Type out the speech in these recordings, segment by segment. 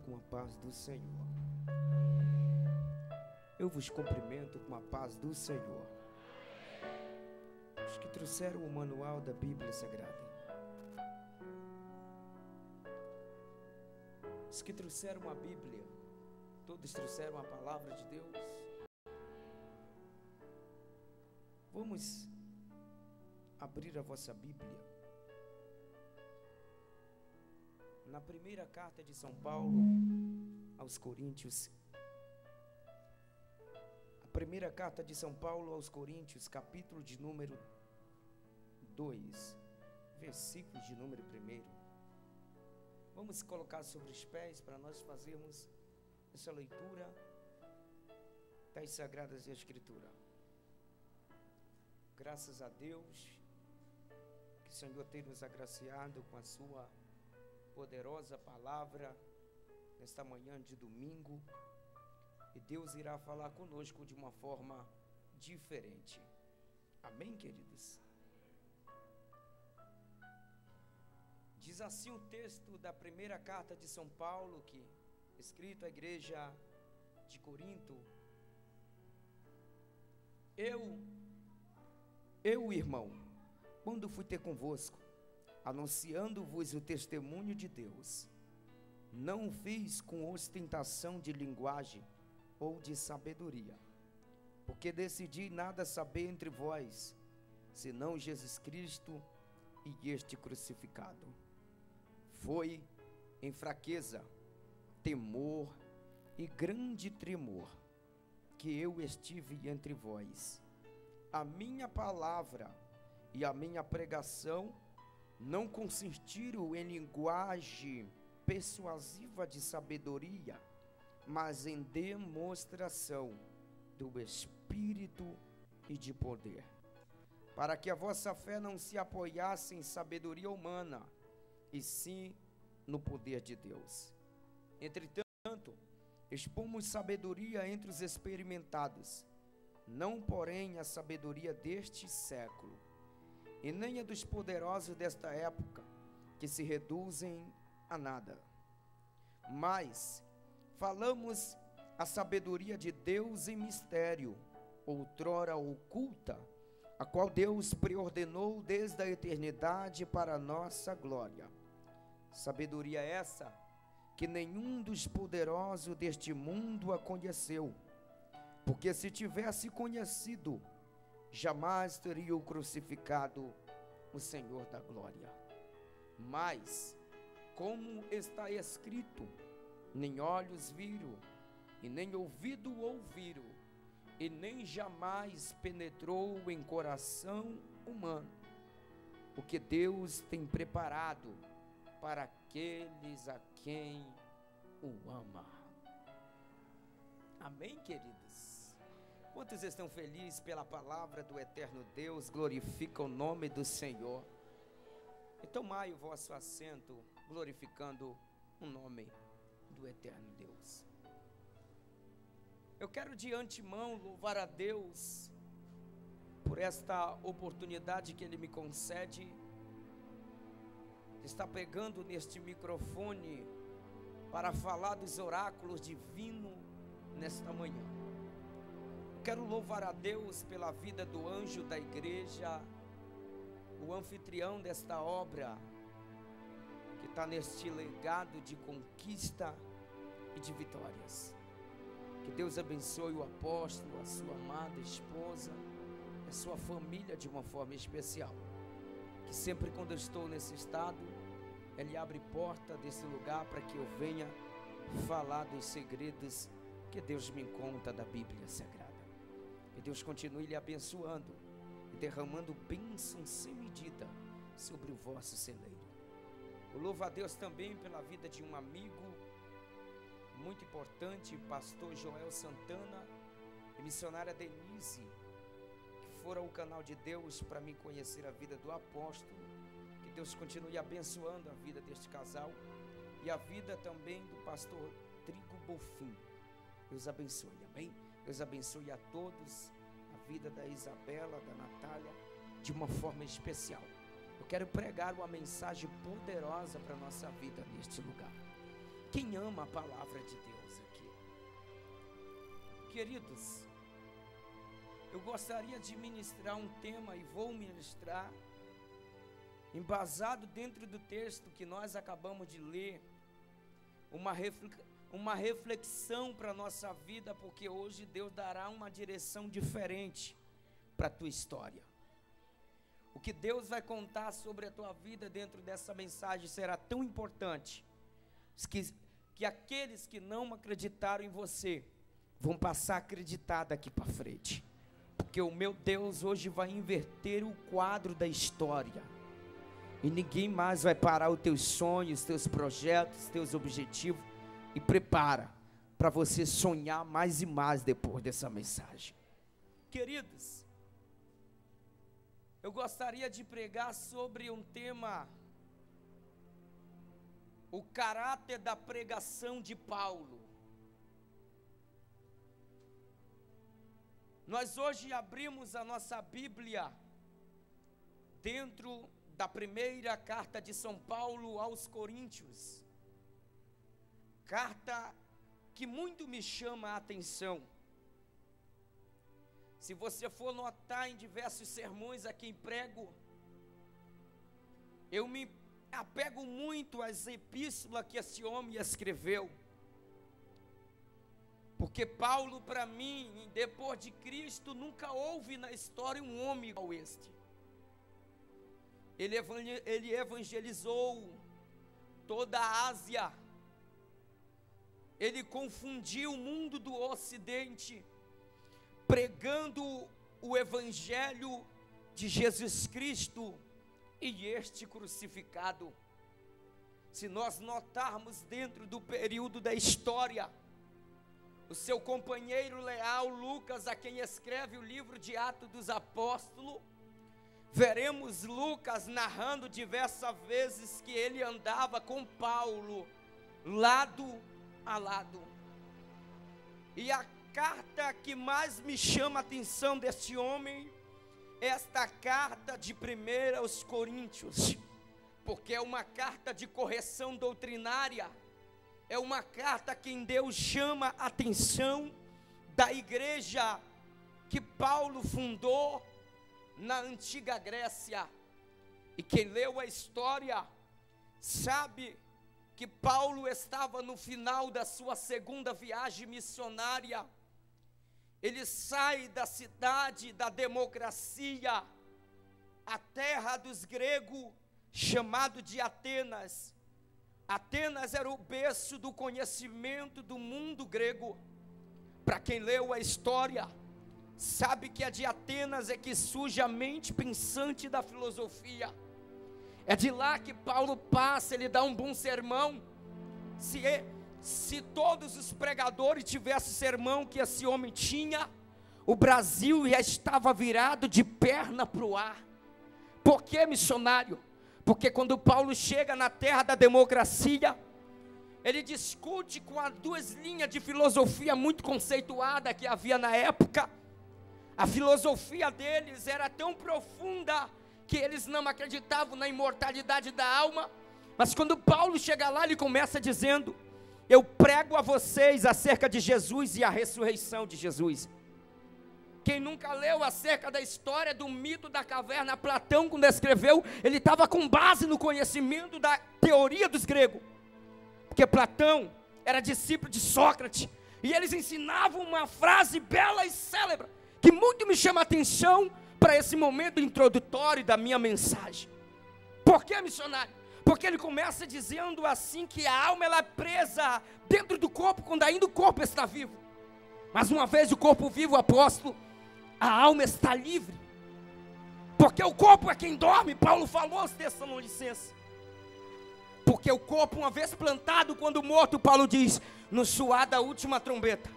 com a paz do Senhor. Eu vos cumprimento com a paz do Senhor. Os que trouxeram o manual da Bíblia Sagrada, os que trouxeram a Bíblia, todos trouxeram a palavra de Deus. Vamos abrir a vossa Bíblia na primeira carta de São Paulo aos Coríntios. A primeira carta de São Paulo aos Coríntios, capítulo de número 2, versículos de número 1. Vamos colocar sobre os pés para nós fazermos essa leitura das Sagradas Escrituras. Graças a Deus que o Senhor tem nos agraciado com a sua poderosa palavra nesta manhã de domingo, e Deus irá falar conosco de uma forma diferente. Amém, queridos? Diz assim o texto da primeira carta de São Paulo, que escrito à igreja de Corinto: Eu, irmão, quando fui ter convosco, anunciando-vos o testemunho de Deus, não o fiz com ostentação de linguagem ou de sabedoria, porque decidi nada saber entre vós, senão Jesus Cristo e este crucificado. Foi em fraqueza, temor e grande tremor que eu estive entre vós. A minha palavra e a minha pregação não consistiram em linguagem persuasiva de sabedoria, mas em demonstração do Espírito e de poder, para que a vossa fé não se apoiasse em sabedoria humana, e sim no poder de Deus. Entretanto, expomos sabedoria entre os experimentados, não porém a sabedoria deste século, e nem a dos poderosos desta época, que se reduzem a nada. Mas falamos a sabedoria de Deus em mistério, outrora oculta, a qual Deus preordenou desde a eternidade para a nossa glória. Sabedoria essa que nenhum dos poderosos deste mundo a conheceu, porque se tivesse conhecido, jamais teria crucificado o Senhor da glória. Mas, como está escrito, nem olhos viram, e nem ouvido ouviram, e nem jamais penetrou em coração humano o que Deus tem preparado para aqueles a quem o ama. Amém, queridos? Quantos estão felizes pela palavra do eterno Deus? Glorifica o nome do Senhor. E tomai o vosso assento, glorificando o nome do eterno Deus. Eu quero de antemão louvar a Deus por esta oportunidade que Ele me concede de estar pegando neste microfone para falar dos oráculos divinos nesta manhã. Quero louvar a Deus pela vida do anjo da igreja, o anfitrião desta obra, que está neste legado de conquista e de vitórias. Que Deus abençoe o apóstolo, a sua amada esposa, a sua família de uma forma especial. Que sempre quando eu estou nesse estado, Ele abre porta desse lugar para que eu venha falar dos segredos que Deus me conta da Bíblia Sagrada. Que Deus continue lhe abençoando e derramando bênção sem medida sobre o vosso celeiro. Eu louvo a Deus também pela vida de um amigo muito importante, pastor Joel Santana e missionária Denise, que foram ao canal de Deus para me conhecer a vida do apóstolo. Que Deus continue abençoando a vida deste casal e a vida também do pastor Trigo Bofim. Deus abençoe, amém? Deus abençoe a todos, a vida da Isabela, da Natália, de uma forma especial. Eu quero pregar uma mensagem poderosa para a nossa vida neste lugar. Quem ama a palavra de Deus aqui? Queridos, eu gostaria de ministrar um tema e vou ministrar, embasado dentro do texto que nós acabamos de ler, uma reflexão para a nossa vida, porque hoje Deus dará uma direção diferente para a tua história. O que Deus vai contar sobre a tua vida dentro dessa mensagem será tão importante, que aqueles que não acreditaram em você, vão passar a acreditar daqui para frente, porque o meu Deus hoje vai inverter o quadro da história, e ninguém mais vai parar os teus sonhos, teus projetos, teus objetivos, e prepara para você sonhar mais e mais depois dessa mensagem. Queridos, eu gostaria de pregar sobre um tema, o caráter da pregação de Paulo. Nós hoje abrimos a nossa Bíblia dentro da primeira carta de São Paulo aos Coríntios, carta que muito me chama a atenção. Se você for notar em diversos sermões a quem prego, eu me apego muito às epístolas que esse homem escreveu, porque Paulo, para mim, depois de Cristo, nunca houve na história um homem igual este. Ele evangelizou toda a Ásia, ele confundiu o mundo do Ocidente, pregando o Evangelho de Jesus Cristo e este crucificado. Se nós notarmos dentro do período da história, o seu companheiro leal Lucas, a quem escreve o livro de Atos dos Apóstolos, veremos Lucas narrando diversas vezes que ele andava com Paulo, lado a lado. E a carta que mais me chama a atenção deste homem, esta carta de 1 aos Coríntios, porque é uma carta de correção doutrinária, é uma carta que Deus chama a atenção da igreja que Paulo fundou na antiga Grécia. E quem leu a história sabe que Paulo estava no final da sua segunda viagem missionária. Ele sai da cidade da democracia, a terra dos gregos, chamado de Atenas. Atenas era o berço do conhecimento do mundo grego. Para quem leu a história, sabe que é de Atenas é que surge a mente pensante da filosofia. É de lá que Paulo passa, ele dá um bom sermão. Se todos os pregadores tivessem o sermão que esse homem tinha, o Brasil já estava virado de perna para o ar. Por que, missionário? Porque quando Paulo chega na terra da democracia, ele discute com as duas linhas de filosofia muito conceituada que havia na época. A filosofia deles era tão profunda que eles não acreditavam na imortalidade da alma. Mas quando Paulo chega lá, ele começa dizendo: eu prego a vocês acerca de Jesus e a ressurreição de Jesus. Quem nunca leu acerca da história do mito da caverna, Platão, quando escreveu, ele estava com base no conhecimento da teoria dos gregos, porque Platão era discípulo de Sócrates, e eles ensinavam uma frase bela e célebre, que muito me chama a atenção para esse momento introdutório da minha mensagem. Por que, missionário? Porque ele começa dizendo assim que a alma ela é presa dentro do corpo quando ainda o corpo está vivo, mas uma vez o corpo vivo, apóstolo, a alma está livre, porque o corpo é quem dorme. Paulo falou aos Tessalonicenses, porque o corpo uma vez plantado, quando morto, Paulo diz, no soar da última trombeta,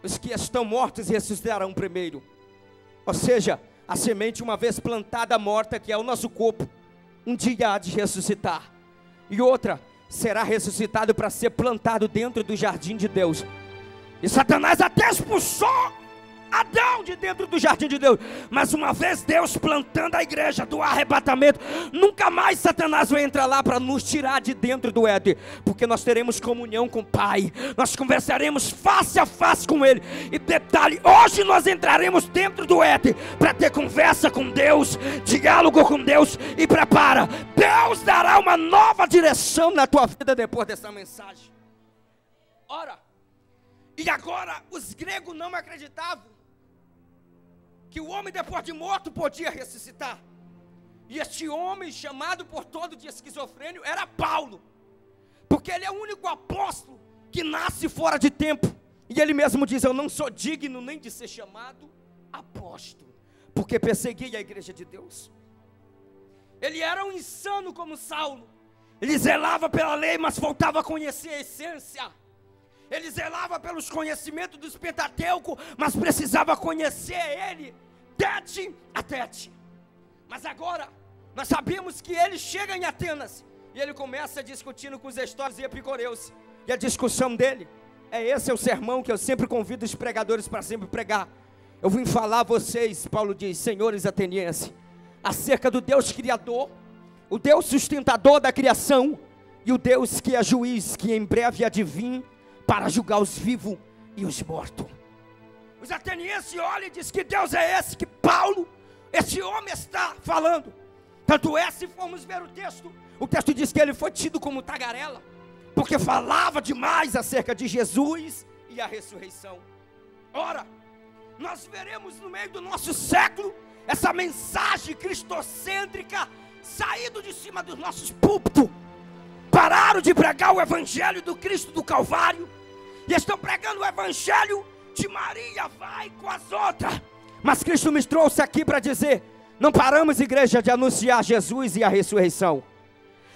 os que estão mortos ressuscitarão primeiro. Ou seja, a semente uma vez plantada, morta, que é o nosso corpo, um dia há de ressuscitar, e outra será ressuscitado para ser plantado dentro do jardim de Deus. E Satanás até expulsou Adão de dentro do jardim de Deus. Mas uma vez Deus plantando a igreja do arrebatamento, nunca mais Satanás vai entrar lá para nos tirar de dentro do Éden, porque nós teremos comunhão com o Pai, nós conversaremos face a face com Ele. E detalhe, hoje nós entraremos dentro do Éden para ter conversa com Deus, diálogo com Deus. E prepara, Deus dará uma nova direção na tua vida depois dessa mensagem. Ora, e agora os gregos não acreditavam que o homem depois de morto podia ressuscitar. E este homem, chamado por todo de esquizofrênico, era Paulo, porque ele é o único apóstolo que nasce fora de tempo. E ele mesmo diz: eu não sou digno nem de ser chamado apóstolo, porque persegui a igreja de Deus. Ele era um insano como Saulo. Ele zelava pela lei, mas faltava conhecer a essência. Ele zelava pelos conhecimentos dos Pentateuco, mas precisava conhecer ele tete a tete. Mas agora nós sabemos que ele chega em Atenas e ele começa discutindo com os estoicos e epicureus. E a discussão dele esse é o sermão que eu sempre convido os pregadores para sempre pregar. Eu vim falar a vocês, Paulo diz, senhores atenienses, acerca do Deus criador, o Deus sustentador da criação, e o Deus que é juiz, que em breve há de vir para julgar os vivos e os mortos. Os atenienses olham e dizem que Deus é esse que Paulo, esse homem, está falando. Tanto é, se formos ver o texto diz que ele foi tido como tagarela, porque falava demais acerca de Jesus e a ressurreição. Ora, nós veremos no meio do nosso século essa mensagem cristocêntrica saindo de cima dos nossos púlpitos. Pararam de pregar o evangelho do Cristo do Calvário e estão pregando o evangelho de Maria vai com as outras. Mas Cristo me trouxe aqui para dizer: não paramos, igreja, de anunciar Jesus e a ressurreição.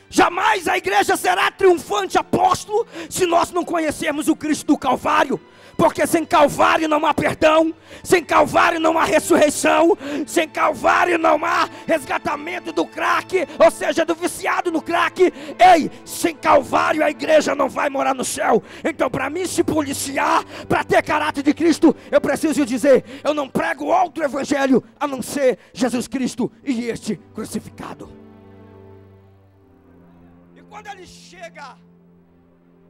Jamais a igreja será triunfante, apóstolo, se nós não conhecermos o Cristo do Calvário. Porque sem Calvário não há perdão, sem Calvário não há ressurreição, sem Calvário não há resgatamento do crack, ou seja, do viciado no crack. Ei, sem Calvário a igreja não vai morar no céu. Então, para mim se policiar, para ter caráter de Cristo, eu preciso dizer: eu não prego outro evangelho a não ser Jesus Cristo e este crucificado. E quando ele chega,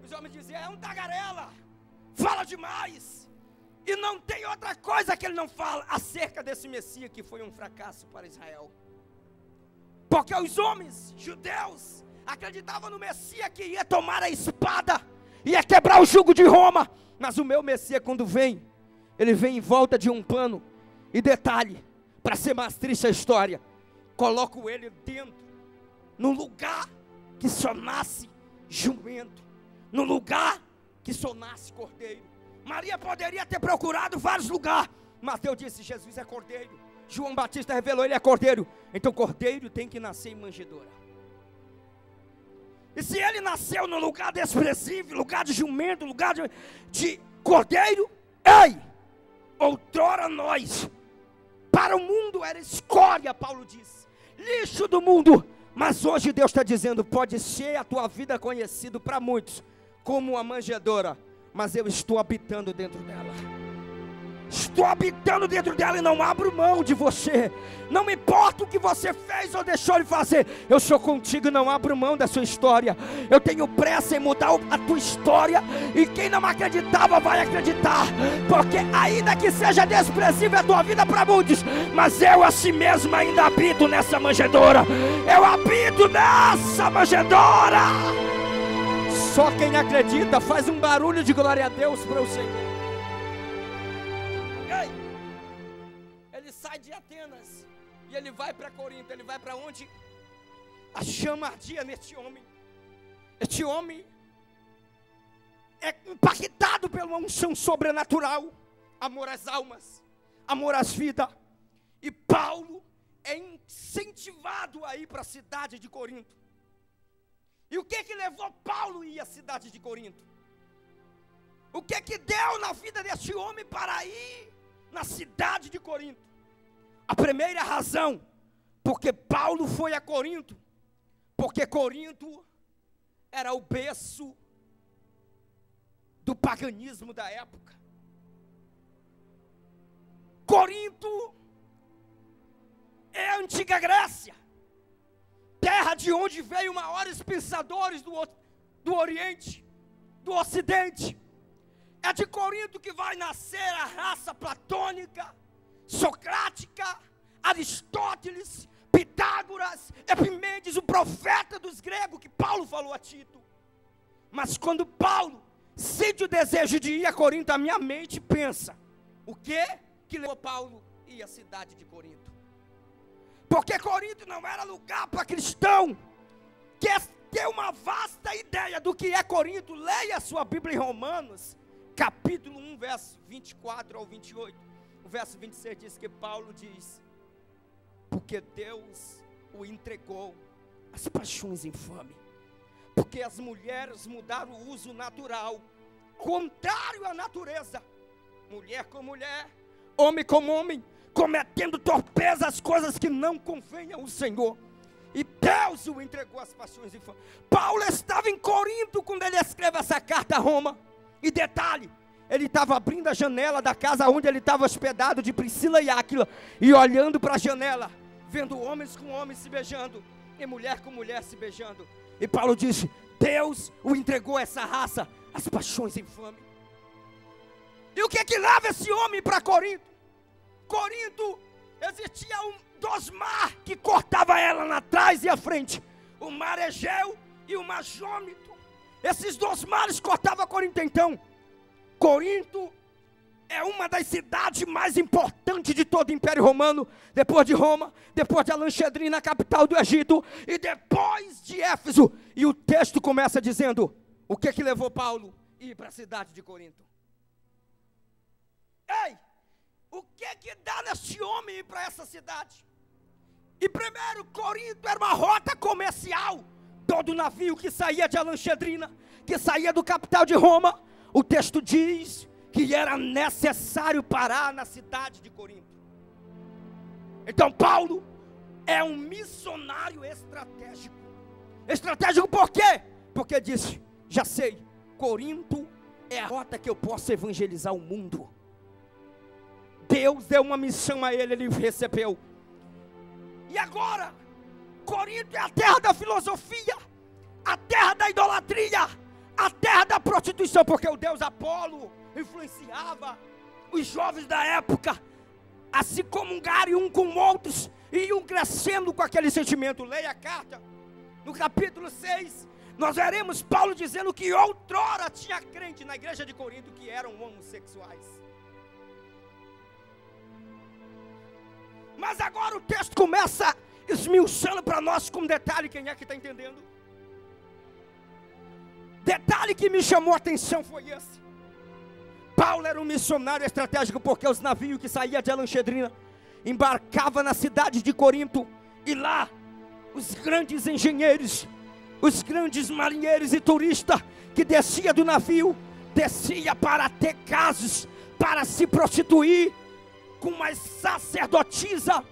os homens dizem: é um tagarela, fala demais, e não tem outra coisa que ele não fala acerca desse Messias que foi um fracasso para Israel. Porque os homens judeus acreditavam no Messias que ia tomar a espada, ia quebrar o jugo de Roma. Mas o meu Messias, quando vem, ele vem em volta de um pano. E detalhe, para ser mais triste a história, coloco ele dentro, no lugar que só nasce jumento, no lugar que só nasce cordeiro. Maria poderia ter procurado vários lugares, mas Deus disse: Jesus é cordeiro. João Batista revelou: ele é cordeiro. Então cordeiro tem que nascer em manjedoura. E se ele nasceu no lugar desprezível, lugar de jumento, lugar de cordeiro, ei, outrora nós, para o mundo era escória, Paulo diz, lixo do mundo. Mas hoje Deus está dizendo: pode ser a tua vida conhecida para muitos como uma manjedoura, mas eu estou habitando dentro dela. Estou habitando dentro dela e não abro mão de você. Não me importa o que você fez ou deixou de fazer, eu sou contigo e não abro mão da sua história. Eu tenho pressa em mudar a tua história, e quem não acreditava vai acreditar, porque ainda que seja desprezível a tua vida para muitos, mas eu assim mesmo ainda habito nessa manjedoura. Eu habito nessa manjedoura. Só quem acredita faz um barulho de glória a Deus para o Senhor. Ei, ele sai de Atenas e ele vai para Corinto. Ele vai para onde? A chama ardia neste homem. Este homem é impactado pela unção sobrenatural, amor às almas, amor às vidas. E Paulo é incentivado a ir para a cidade de Corinto. E o que levou Paulo a ir à cidade de Corinto? O que deu na vida deste homem para ir na cidade de Corinto? A primeira razão, porque Paulo foi a Corinto, porque Corinto era o berço do paganismo da época. Corinto é a antiga Grécia, terra de onde veio maiores pensadores do Oriente, do Ocidente. É de Corinto que vai nascer a raça platônica, socrática, Aristóteles, Pitágoras, Epimênides, o profeta dos gregos, que Paulo falou a Tito. Mas quando Paulo sente o desejo de ir a Corinto, a minha mente pensa: o quê que levou Paulo a ir à cidade de Corinto? Porque Corinto não era lugar para cristão. Quer ter uma vasta ideia do que é Corinto? Leia a sua Bíblia em Romanos, capítulo 1, verso 24 ao 28. O verso 26 diz que Paulo diz: porque Deus o entregou às paixões infames, porque as mulheres mudaram o uso natural, contrário à natureza, mulher com mulher, homem com homem, cometendo torpeza as coisas que não convêm ao Senhor, e Deus o entregou às paixões infames. Paulo estava em Corinto quando ele escreve essa carta a Roma, e detalhe, ele estava abrindo a janela da casa onde ele estava hospedado, de Priscila e Áquila, e olhando para a janela, vendo homens com homens se beijando, e mulher com mulher se beijando. E Paulo disse: Deus o entregou a essa raça, as paixões infames. E o que leva esse homem para Corinto? Corinto, existia dois mares que cortava ela na trás e à frente, o mar Egeu e o mar Jômito. Esses dois mares cortavam Corinto. Então Corinto é uma das cidades mais importantes de todo o Império Romano, depois de Roma, depois de Alexandrina, capital do Egito, e depois de Éfeso. E o texto começa dizendo: o que levou Paulo a ir para a cidade de Corinto? Ei, o que dá nesse homem ir para essa cidade? E primeiro, Corinto era uma rota comercial. Todo navio que saía de Alexandrina, que saía do capital de Roma, o texto diz que era necessário parar na cidade de Corinto. Então Paulo é um missionário estratégico. Estratégico por quê? Porque disse: já sei, Corinto é a rota que eu posso evangelizar o mundo. Deus deu uma missão a ele, ele recebeu. E agora, Corinto é a terra da filosofia, a terra da idolatria, a terra da prostituição, porque o deus Apolo influenciava os jovens da época a se comungarem um com outros, e iam crescendo com aquele sentimento. Leia a carta, no capítulo 6, nós veremos Paulo dizendo que outrora tinha crente na igreja de Corinto que eram homossexuais. Mas agora o texto começa esmiuçando para nós com detalhe. Quem é que está entendendo? Detalhe que me chamou a atenção foi esse: Paulo era um missionário estratégico, porque os navios que saíam de Alexandrina embarcavam na cidade de Corinto, e lá os grandes engenheiros, os grandes marinheiros e turistas que descia do navio, descia para ter casos, para se prostituir com uma sacerdotisa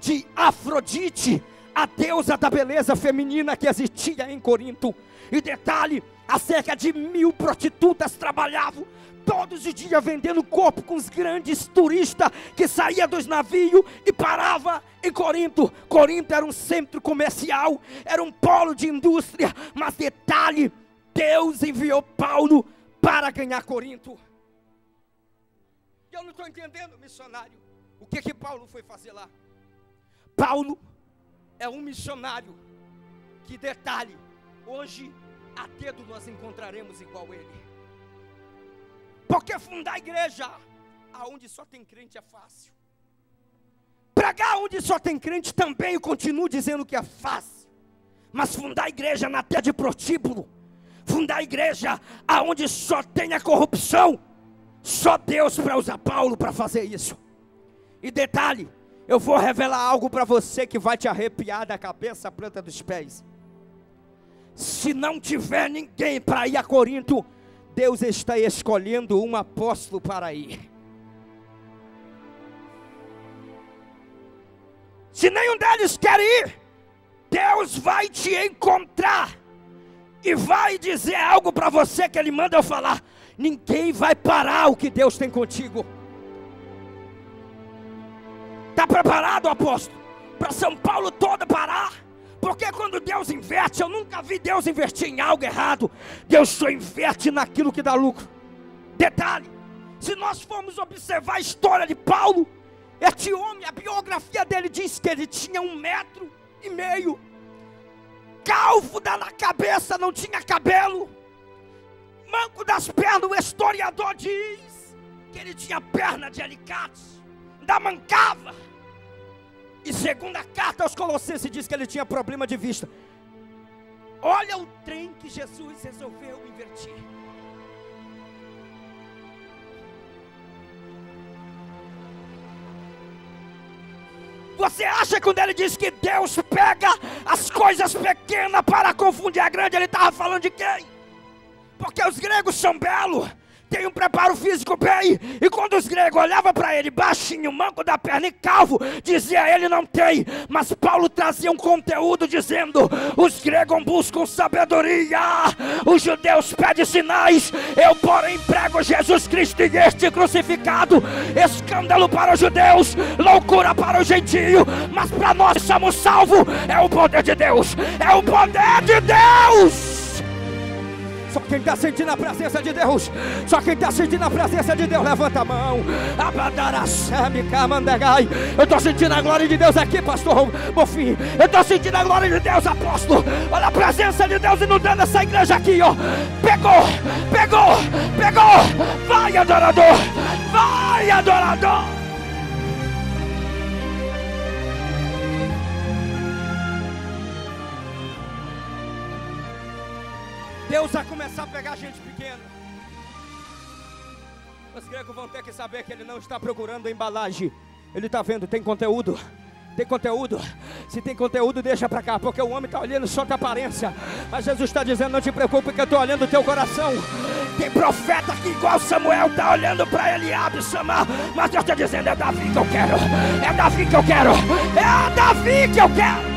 de Afrodite, a deusa da beleza feminina que existia em Corinto. E detalhe, há cerca de 1000 prostitutas trabalhavam todos os dias vendendo corpo com os grandes turistas que saíam dos navios e paravam em Corinto. Corinto era um centro comercial, era um polo de indústria. Mas detalhe, Deus enviou Paulo para ganhar Corinto. Eu não estou entendendo, missionário, o que Paulo foi fazer lá? Paulo é um missionário que, detalhe, hoje a dedo nós encontraremos igual ele. Porque fundar a igreja aonde só tem crente é fácil. Pregar onde só tem crente também, eu continuo dizendo que é fácil. Mas fundar a igreja na terra de prostíbulo, fundar a igreja aonde só tem a corrupção, só Deus para usar Paulo para fazer isso. E detalhe, eu vou revelar algo para você que vai te arrepiar da cabeça à planta dos pés. Se não tiver ninguém para ir a Corinto, Deus está escolhendo um apóstolo para ir. Se nenhum deles quer ir, Deus vai te encontrar e vai dizer algo para você que Ele manda eu falar. Ninguém vai parar o que Deus tem contigo. Está preparado, apóstolo, para São Paulo toda parar? Porque quando Deus inverte, eu nunca vi Deus investir em algo errado. Deus só inverte naquilo que dá lucro. Detalhe, se nós formos observar a história de Paulo, este homem, a biografia dele diz que ele tinha 1,5 metros, calvo na cabeça, não tinha cabelo, manco das pernas. O historiador diz que ele tinha perna de alicate, ainda mancava. E segundo a carta aos Colossenses diz que ele tinha problema de vista. Olha o trem que Jesus resolveu inverter. Você acha que quando ele diz que Deus pega as coisas pequenas para confundir a grande, ele estava falando de quem? Porque os gregos são belos, tem um preparo físico bem, e quando os gregos olhavam para ele, baixinho, manco da perna e calvo, dizia ele não tem. Mas Paulo trazia um conteúdo dizendo: os gregos buscam sabedoria, os judeus pedem sinais, eu porém prego Jesus Cristo e este crucificado, escândalo para os judeus, loucura para o gentio, mas para nós que somos salvos, é o poder de Deus, é o poder de Deus. Só quem está sentindo a presença de Deus, só quem está sentindo a presença de Deus, levanta a mão. Eu estou sentindo a glória de Deus aqui, pastor Bonfim. Eu estou sentindo a glória de Deus, apóstolo. Olha a presença de Deus inundando essa igreja aqui, ó. Pegou. Vai, adorador. Vai, adorador. Deus vai começar a pegar gente pequena. Os gregos vão ter que saber que ele não está procurando embalagem. Ele está vendo, tem conteúdo. Tem conteúdo. Se tem conteúdo, deixa para cá, porque o homem está olhando só da aparência. Mas Jesus está dizendo: não te preocupe, que eu estou olhando o teu coração. Tem profeta que igual Samuel está olhando para Eliabe chamar. Mas Deus está dizendo: é Davi que eu quero. É Davi que eu quero. É Davi que eu quero.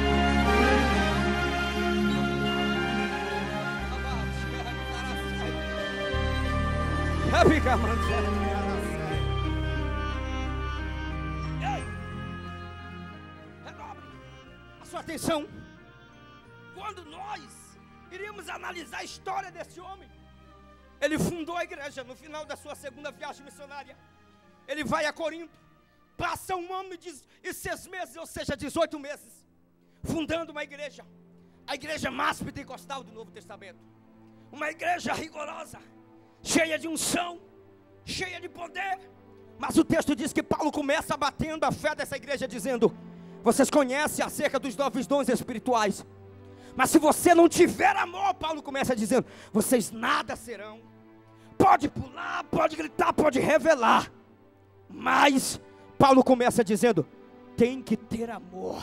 Ei, redobre a sua atenção. Quando nós iríamos analisar a história desse homem, ele fundou a igreja no final da sua segunda viagem missionária. Ele vai a Corinto, passa 1 ano e 6 meses, ou seja, 18 meses, fundando uma igreja, a igreja mais pentecostal do Novo Testamento. Uma igreja rigorosa, cheia de unção, cheia de poder. Mas o texto diz que Paulo começa batendo a fé dessa igreja, dizendo: vocês conhecem acerca dos 9 dons espirituais, mas se você não tiver amor, Paulo começa dizendo, vocês nada serão. Pode pular, pode gritar, pode revelar, mas Paulo começa dizendo: tem que ter amor.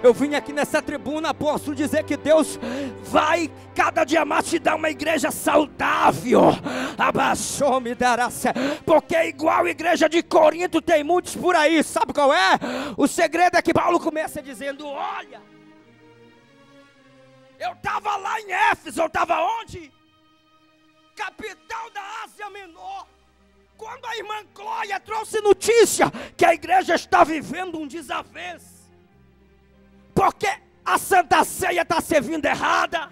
Eu vim aqui nessa tribuna, apóstolo, dizer que Deus vai cada dia mais te dar uma igreja saudável. Abaixou, me dará certo. Porque igual a igreja de Corinto tem muitos por aí. Sabe qual é? O segredo é que Paulo começa dizendo: olha, eu estava lá em Éfeso. Eu estava onde? Capital da Ásia Menor. Quando a irmã Clóia trouxe notícia que a igreja está vivendo um desavenço, porque a Santa Ceia está servindo errada,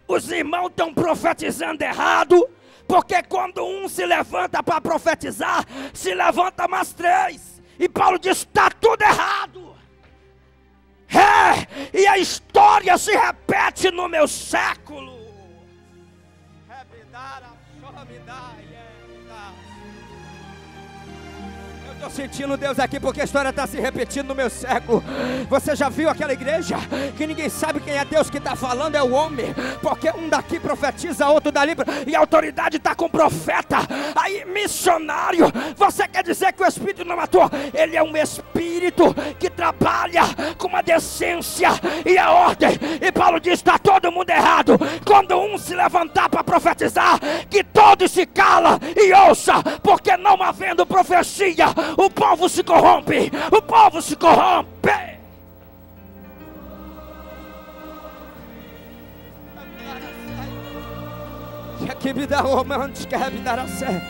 os irmãos estão profetizando errado, porque quando um se levanta para profetizar, se levanta mais 3, e Paulo diz: está tudo errado, e a história se repete no meu século. Estou sentindo Deus aqui, porque a história está se repetindo no meu século. Você já viu aquela igreja que ninguém sabe quem é Deus que está falando? É o homem, porque um daqui profetiza, outro dali, e a autoridade está com o profeta. Aí missionário, você quer dizer que o Espírito não matou? Ele é um Espírito que trabalha com uma decência e a ordem. E Paulo diz: está todo mundo errado. Quando um se levantar para profetizar, que todos se cala e ouça, porque não havendo profecia, o povo se corrompe. O povo se corrompe. que me dá romântica, que me dará sé.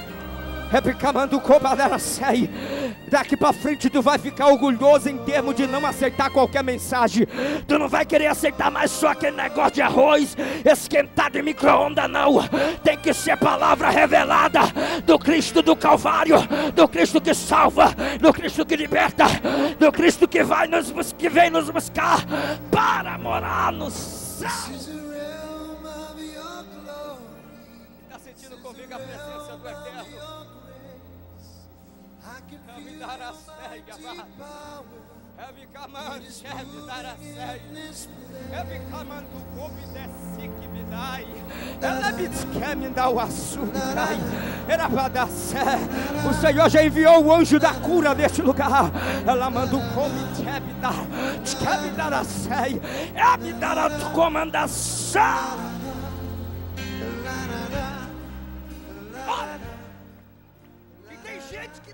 Daqui para frente tu vai ficar orgulhoso em termos de não aceitar qualquer mensagem. Tu não vai querer aceitar mais só aquele negócio de arroz esquentado em micro-ondas, não. Tem que ser palavra revelada do Cristo do Calvário, do Cristo que salva, do Cristo que liberta, do Cristo que vem nos buscar para morar no céu. Está sentindo comigo a presença do Eterno? Me dará cega, vai. Me camando, chefe, dará cega. Me camando, come desse que me dai. Ela me quer me dar o açúcar. Era para dar cega. O Senhor já enviou o anjo da cura neste lugar. Ela manda o come, chefe, dar. Quer me dar a cega. Ela me dará a comandação.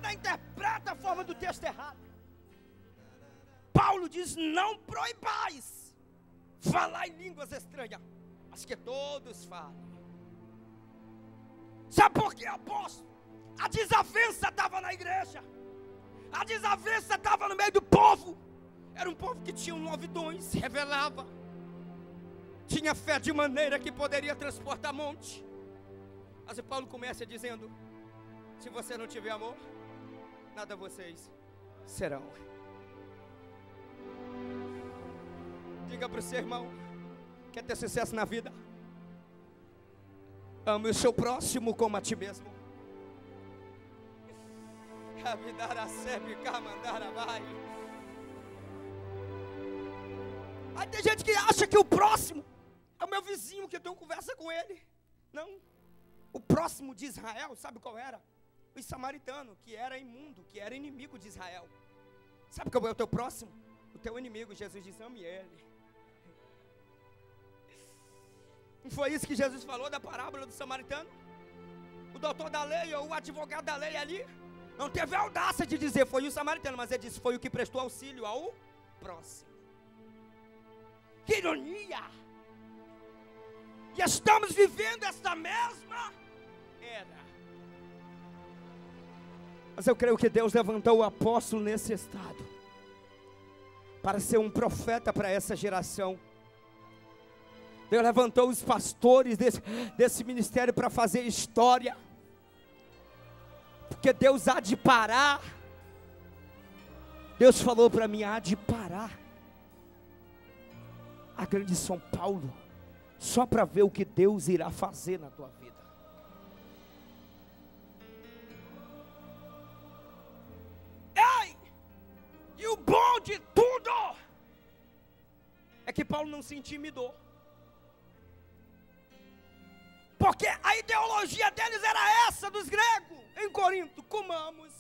Interpreta a forma do texto errado. Paulo diz: não proibais falar em línguas estranhas, mas que todos falem. Sabe por que, apóstolo? A desavença estava na igreja, a desavença estava no meio do povo. Era um povo que tinha 9 dons, se revelava, tinha fé de maneira que poderia transportar monte. Mas o Paulo começa dizendo: se você não tiver amor, nada vocês serão. Diga para o seu irmão: quer ter sucesso na vida? Ame o seu próximo como a ti mesmo. Aí tem gente que acha que o próximo é o meu vizinho, que eu tenho conversa com ele. Não. O próximo de Israel, sabe qual era? Os samaritanos, que era imundo, que era inimigo de Israel. Sabe qual é o teu próximo? O teu inimigo. Jesus disse: ame ele. Não foi isso que Jesus falou da parábola do samaritano? O doutor da lei ou o advogado da lei ali não teve a audácia de dizer foi o samaritano, mas ele disse foi o que prestou auxílio ao próximo. Que ironia! E estamos vivendo esta mesma era. Mas eu creio que Deus levantou o apóstolo nesse estado para ser um profeta para essa geração. Deus levantou os pastores desse ministério para fazer história. Porque Deus há de parar. Deus falou para mim: há de parar a grande São Paulo, só para ver o que Deus irá fazer na tua vida. E o bom de tudo é que Paulo não se intimidou, porque a ideologia deles era essa dos gregos em Corinto: comamos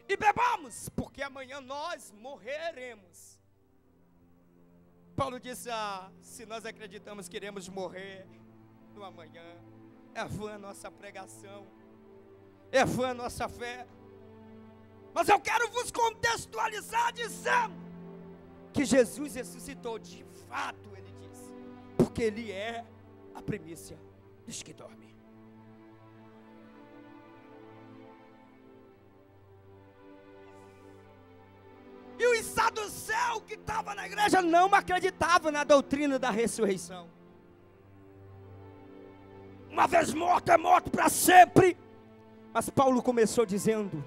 e bebamos, porque amanhã nós morreremos. Paulo disse: se nós acreditamos que iremos morrer no amanhã, é vã a nossa pregação, é vã a nossa fé. Mas eu quero vos contextualizar dizendo que Jesus ressuscitou de fato, ele disse, porque ele é a primícia dos que dormem. E os saduceus que estavam na igreja não acreditavam na doutrina da ressurreição. Uma vez morto é morto para sempre. Mas Paulo começou dizendo: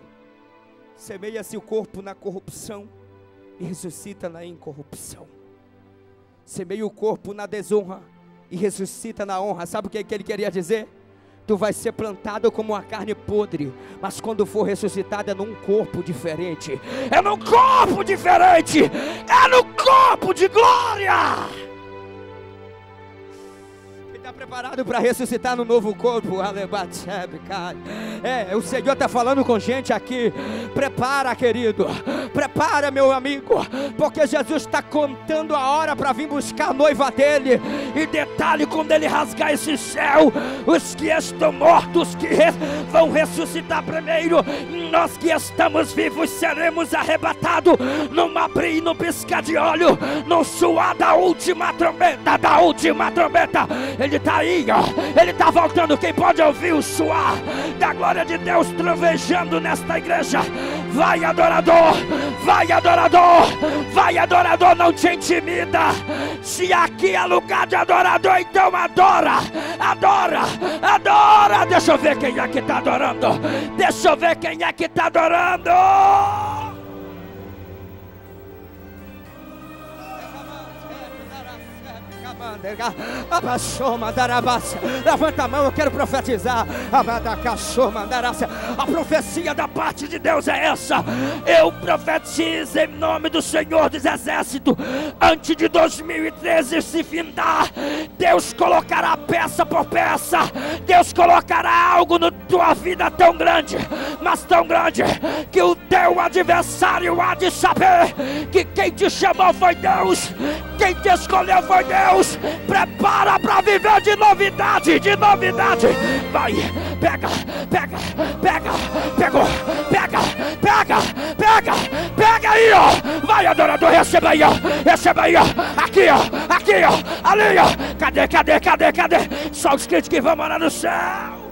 semeia-se o corpo na corrupção e ressuscita na incorrupção. Semeia o corpo na desonra e ressuscita na honra. Sabe o que ele queria dizer? Tu vai ser plantado como uma carne podre, mas quando for ressuscitado é num corpo diferente. É num corpo diferente. É no corpo de glória. Está preparado para ressuscitar no novo corpo? O Senhor está falando com gente aqui. Prepara, querido, prepara, meu amigo, porque Jesus está contando a hora para vir buscar a noiva dele. E detalhe, quando ele rasgar esse céu, os que estão mortos vão ressuscitar primeiro. Nós que estamos vivos seremos arrebatados num abrir e num piscar de olho, no suar da última trombeta. Ele Ele está aí, ó. Ele está voltando. Quem pode ouvir o suar da glória de Deus trovejando nesta igreja? Vai, adorador, vai, adorador, vai, adorador, não te intimida. Se aqui é lugar de adorador, então adora, adora, adora. Deixa eu ver quem é que está adorando. Deixa eu ver quem é que está adorando. Levanta a mão, eu quero profetizar. A profecia da parte de Deus é essa. Eu profetizo em nome do Senhor dos Exércitos. Antes de 2013 se findar, Deus colocará peça por peça. Deus colocará algo na tua vida tão grande, mas tão grande, que o teu adversário há de saber que quem te chamou foi Deus, quem te escolheu foi Deus. Prepara para viver de novidade, de novidade. Vai, pega, pega, pega, pegou, pega, pega, pega, pega aí, ó. Vai, adorador, receba aí, ó. Receba aí, ó. Aqui, ó. Aqui, ó. Ali, ó. Cadê, cadê, cadê, cadê? Só os crentes que vão morar no céu.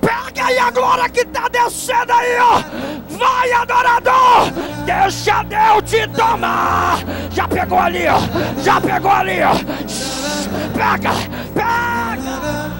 Pega aí a glória que está descendo aí, ó. Vai, adorador. Deixa Deus te tomar. Já pegou ali, ó. Já pegou ali, ó. Pega, pega.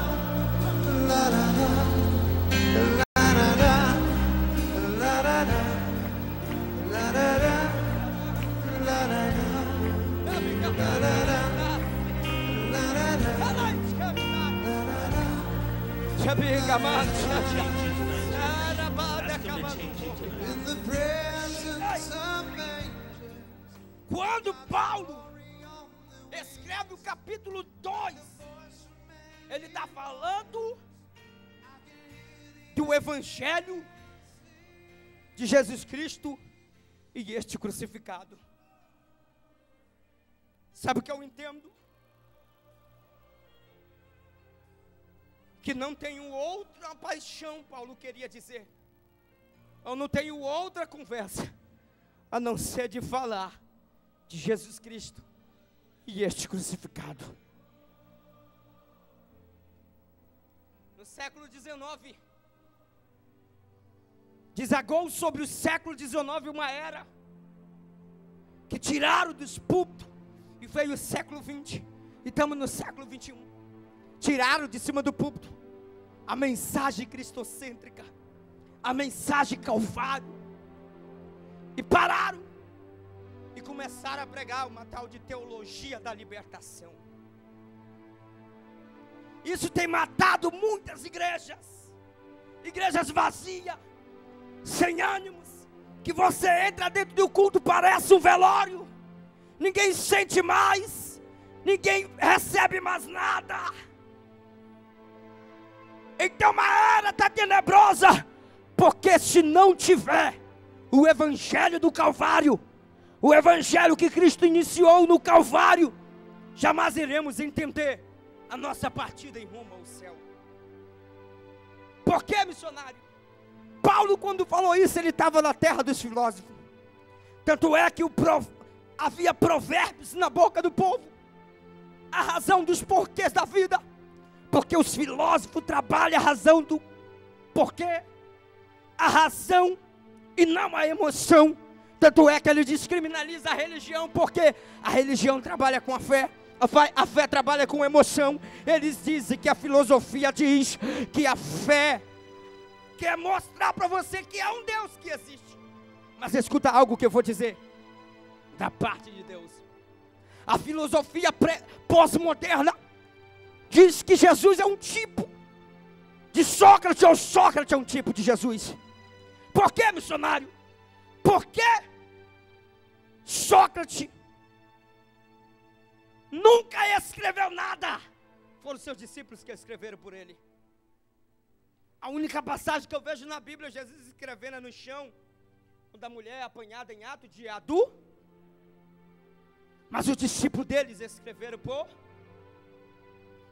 Quando Paulo escreve o capítulo 2, ele está falando do Evangelho de Jesus Cristo e este crucificado. Sabe o que eu entendo? Que não tenho outra paixão, Paulo queria dizer. Eu não tenho outra conversa, a não ser de falar de Jesus Cristo e este crucificado. No século XIX, desagou sobre o século XIX uma era que tiraram dos púlpitos, e veio o século XX, e estamos no século XXI. Tiraram de cima do púlpito a mensagem cristocêntrica, a mensagem Calvário, e pararam e começaram a pregar uma tal de teologia da libertação. Isso tem matado muitas igrejas, igrejas vazias, sem ânimos, que você entra dentro do culto, parece um velório, ninguém sente mais, ninguém recebe mais nada. Então a era está tenebrosa, porque se não tiver o evangelho do Calvário, o evangelho que Cristo iniciou no Calvário, jamais iremos entender a nossa partida em rumo ao céu. Por que, missionário? Paulo, quando falou isso, ele estava na terra dos filósofos. Tanto é que havia provérbios na boca do povo, a razão dos porquês da vida, porque os filósofos trabalham a razão do porquê, a razão e não a emoção. Tanto é que ele descriminaliza a religião, porque a religião trabalha com a fé trabalha com emoção. Eles dizem que a filosofia diz que a fé quer mostrar para você que há um Deus que existe. Mas escuta algo que eu vou dizer da parte de Deus. A filosofia pós-moderna diz que Jesus é um tipo de Sócrates, ou Sócrates é um tipo de Jesus. Por que, missionário? Porque Sócrates nunca escreveu nada. Foram seus discípulos que escreveram por ele. A única passagem que eu vejo na Bíblia, Jesus escrevendo no chão, da mulher apanhada em ato de adultério. Mas os discípulos deles escreveram por...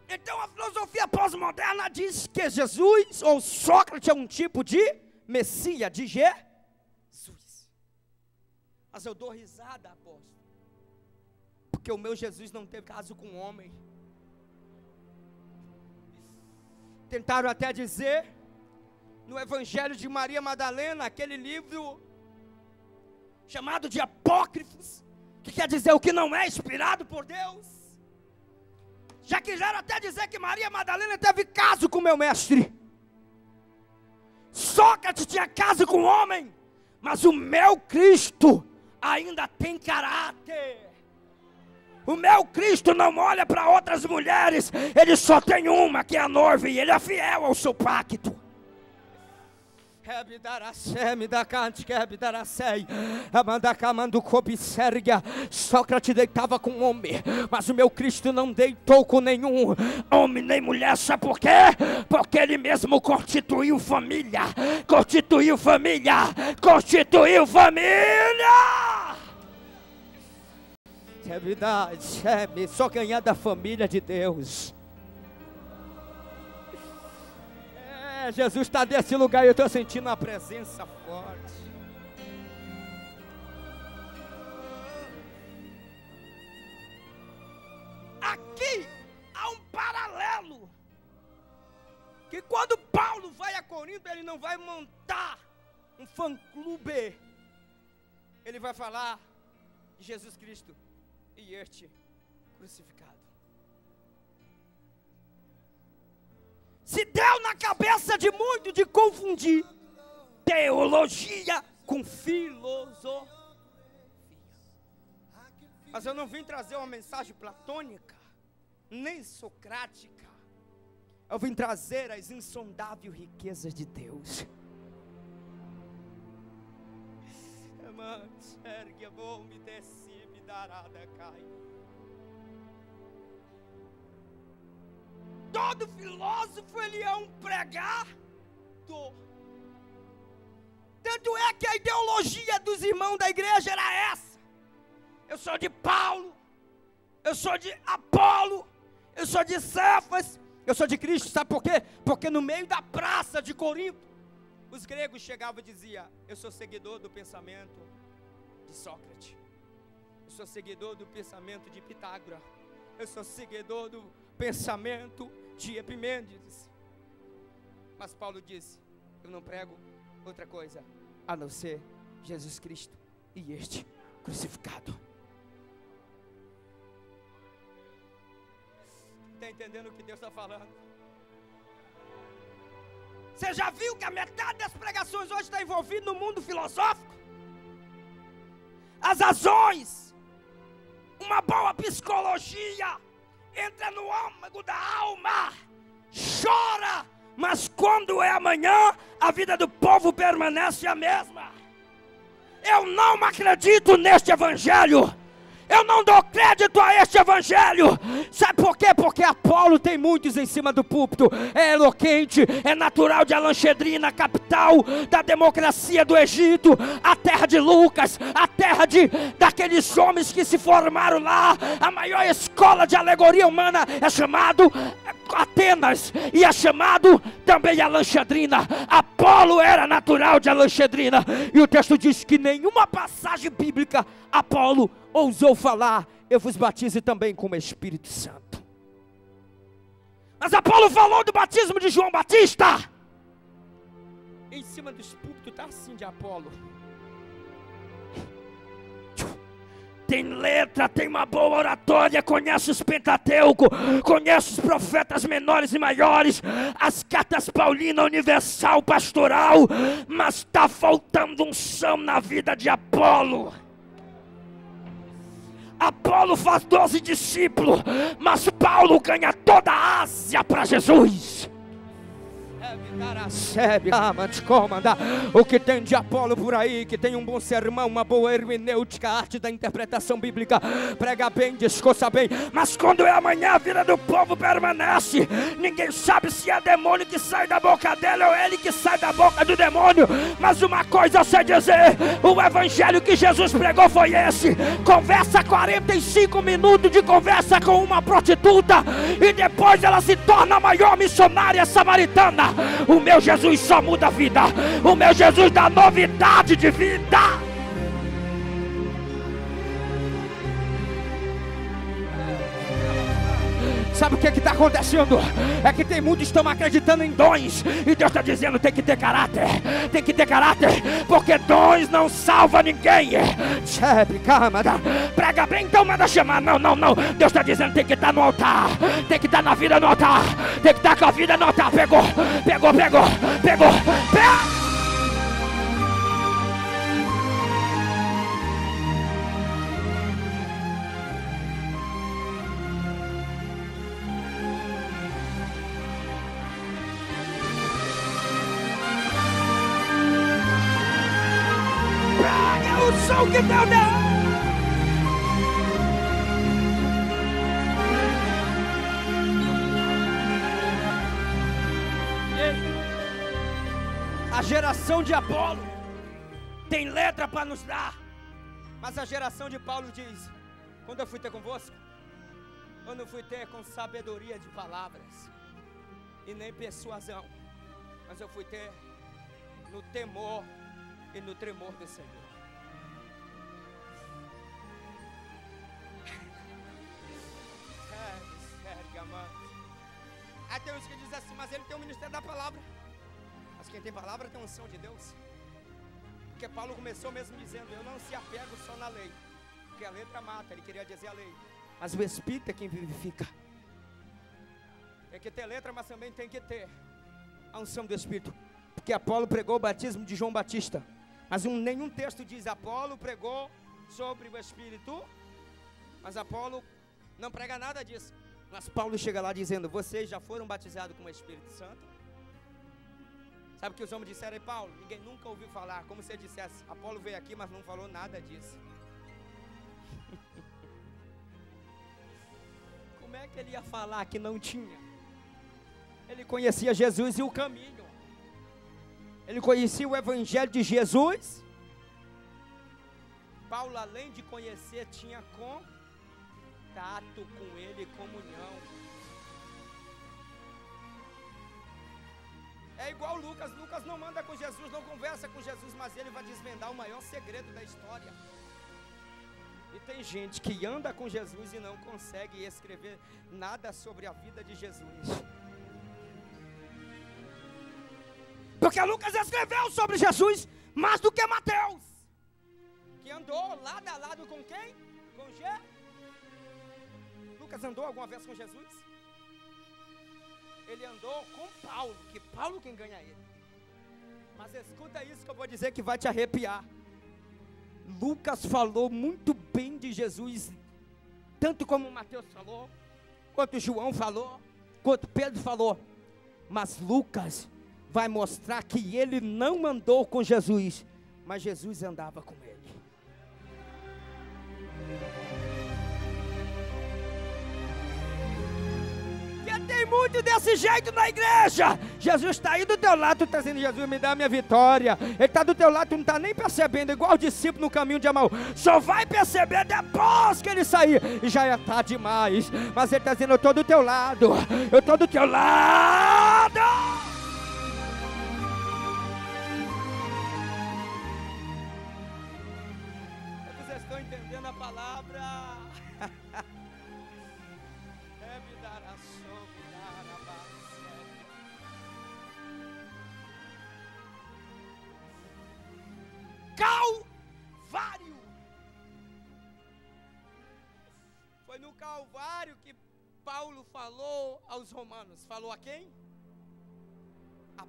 Então a filosofia pós-moderna diz que Jesus ou Sócrates é um tipo de Messias, de Jesus. Mas eu dou risada, apóstolo, porque o meu Jesus não teve caso com homem. Tentaram até dizer, no Evangelho de Maria Madalena, aquele livro chamado de Apócrifos, que quer dizer o que não é inspirado por Deus. Já quiseram até dizer que Maria Madalena teve caso com meu mestre. Sócrates tinha caso com homem, mas o meu Cristo ainda tem caráter. O meu Cristo não olha para outras mulheres, ele só tem uma, que é a noiva, e ele é fiel ao seu pacto. Sócrates deitava com um homem, mas o meu Cristo não deitou com nenhum homem nem mulher. Sabe por quê? Porque ele mesmo constituiu família. Constituiu família. Constituiu família. É verdade, só ganhar da família de Deus. Jesus está nesse lugar e eu estou sentindo uma presença forte. Aqui há um paralelo, que quando Paulo vai a Corinto, ele não vai montar um fã-clube, ele vai falar de Jesus Cristo e este crucificado. Se deu na cabeça de muitos de confundir teologia com filosofia. Mas eu não vim trazer uma mensagem platônica, nem socrática. Eu vim trazer as insondáveis riquezas de Deus. Todo filósofo, ele é um pregador. Tanto é que a ideologia dos irmãos da igreja era essa: eu sou de Paulo, eu sou de Apolo, eu sou de Cefas, eu sou de Cristo. Sabe por quê? Porque no meio da praça de Corinto, os gregos chegavam e diziam: eu sou seguidor do pensamento de Sócrates, eu sou seguidor do pensamento de Pitágoras, eu sou seguidor do pensamento de Epimênides. Mas Paulo disse: eu não prego outra coisa a não ser Jesus Cristo e este crucificado. Está entendendo o que Deus está falando? Você já viu que a metade das pregações hoje está envolvida no mundo filosófico? As razões, uma boa psicologia, entra no âmago da alma, chora, mas quando é amanhã, a vida do povo permanece a mesma. Eu não acredito neste evangelho. Eu não dou crédito a este evangelho. Sabe por quê? Porque Apolo tem muitos em cima do púlpito. É eloquente, é natural de Alexandrina, capital da democracia do Egito, a terra de Lucas, a terra daqueles homens que se formaram lá. A maior escola de alegoria humana é chamado Atenas, e é chamado também Alexandrina. Apolo era natural de Alexandrina, e o texto diz que nenhuma passagem bíblica Apolo ousou falar: eu vos batizo também com o Espírito Santo. Mas Apolo falou do batismo de João Batista. Em cima dos púlpitos está assim de Apolo. Tem letra, tem uma boa oratória, conhece os Pentateuco, conhece os profetas menores e maiores, as cartas Paulina, universal, pastoral, mas está faltando unção na vida de Apolo. Apolo faz 12 discípulos, mas Paulo ganha toda a Ásia para Jesus. O que tem de Apolo por aí, que tem um bom sermão, uma boa hermenêutica, a arte da interpretação bíblica, prega bem, discursa bem, mas quando é amanhã a vida do povo permanece. Ninguém sabe se é demônio que sai da boca dele ou ele que sai da boca do demônio. Mas uma coisa eu sei dizer: o evangelho que Jesus pregou foi esse. Conversa 45 minutos de conversa com uma prostituta e depois ela se torna a maior missionária samaritana. O meu Jesus só muda a vida. O meu Jesus dá novidade de vida. Sabe o que está acontecendo? É que tem muitos que estão acreditando em dons, e Deus está dizendo: tem que ter caráter, tem que ter caráter, porque dons não salva ninguém. Prega bem, então manda chamar. Não, Deus está dizendo: tem que estar no altar, tem que estar na vida no altar, tem que estar com a vida no altar. Pegou. O som que Deus deu. A geração de Apolo tem letra para nos dar, mas a geração de Paulo diz: quando eu fui ter convosco, eu não fui ter com sabedoria de palavras e nem persuasão, mas eu fui ter no temor e no tremor do Senhor. Aí tem uns que dizem assim: mas ele tem o ministério da palavra. Mas quem tem palavra tem unção de Deus. Porque Paulo começou mesmo dizendo: eu não se apego só na lei, porque a letra mata. Ele queria dizer a lei, mas o Espírito é quem vivifica. Tem que ter letra, mas também tem que ter a unção do Espírito. Porque Apolo pregou o batismo de João Batista, mas nenhum texto diz: Apolo pregou sobre o Espírito. Mas Apolo não prega nada disso. Mas Paulo chega lá dizendo: vocês já foram batizados com o Espírito Santo? Sabe o que os homens disseram? Ei, Paulo, ninguém nunca ouviu falar. Como se dissesse: Apolo veio aqui, mas não falou nada disso. Como é que ele ia falar que não tinha? Ele conhecia Jesus e o caminho. Ele conhecia o evangelho de Jesus. Paulo, além de conhecer, tinha contato com ele, comunhão. É igual Lucas. Lucas não manda com Jesus, não conversa com Jesus, mas ele vai desvendar o maior segredo da história. E tem gente que anda com Jesus e não consegue escrever nada sobre a vida de Jesus. Porque Lucas escreveu sobre Jesus mais do que Mateus, que andou lado a lado com quem? Com Jesus. Lucas andou alguma vez com Jesus? Ele andou com Paulo, que Paulo quem ganha ele. Mas escuta isso que eu vou dizer que vai te arrepiar. Lucas falou muito bem de Jesus, tanto como Mateus falou, quanto João falou, quanto Pedro falou. Mas Lucas vai mostrar que ele não andou com Jesus, mas Jesus andava com ele. Tem muito desse jeito na igreja. Jesus está aí do teu lado, tu está dizendo: Jesus, me dá a minha vitória. Ele está do teu lado, tu não está nem percebendo. Igual o discípulo no caminho de Emaús, só vai perceber depois que ele sair, e já está demais. Mas ele está dizendo: eu estou do teu lado, eu estou do teu lado. Vocês estão entendendo a palavra? Calvário. Foi no Calvário que Paulo falou aos romanos. Falou a quem? A